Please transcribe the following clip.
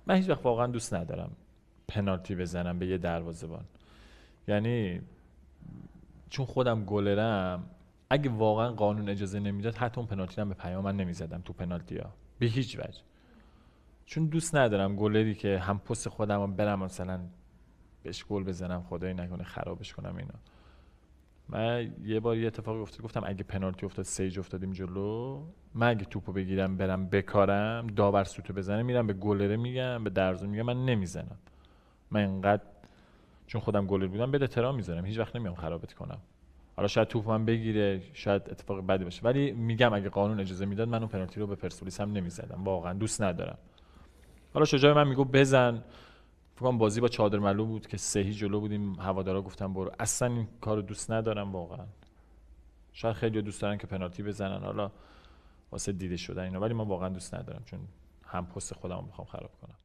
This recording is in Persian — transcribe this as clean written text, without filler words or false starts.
من هیچ وقت واقعا دوست ندارم پنالتی بزنم به یه دروازه‌بان. یعنی چون خودم گلرم، اگه واقعا قانون اجازه نمیداد حتی اون پنالتی هم به پیام من نمیزدم تو پنالتی‌ها به هیچ وجه. چون دوست ندارم گلری که هم پست خودم برم مثلا بهش گل بزنم، خدای نکنه خرابش کنم اینا. من یه بار یه اتفاقی افتاد، گفتم اگه پنالتی افتاد سیج افتادیم جلو، من اگه توپو بگیرم برم بکارم داور سوتو بزنه، میرم به گلره میگم، به درزو میگم من نمیزنم. من اینقدر چون خودم گلر بودم به احترام میذارم، هیچ وقت نمیام خرابت کنم. حالا شاید توپ من بگیره، شاید اتفاق بدی باشه، ولی میگم اگه قانون اجازه میداد من اون پنالتی رو به پرسپولیس هم نمیزدم، واقعا دوست ندارم. حالا شجاع من میگه بزن. فکر کنم بازی با چادرملو بود که 3 جلو بودیم، هوادارا گفتن برو. اصلا این کارو دوست ندارم واقعا. شاید خیلی دوست دارن که پنالتی بزنن حالا واسه دیده شدن اینا، ولی من واقعا دوست ندارم چون هم پست خودم رو میخوام خراب کنم.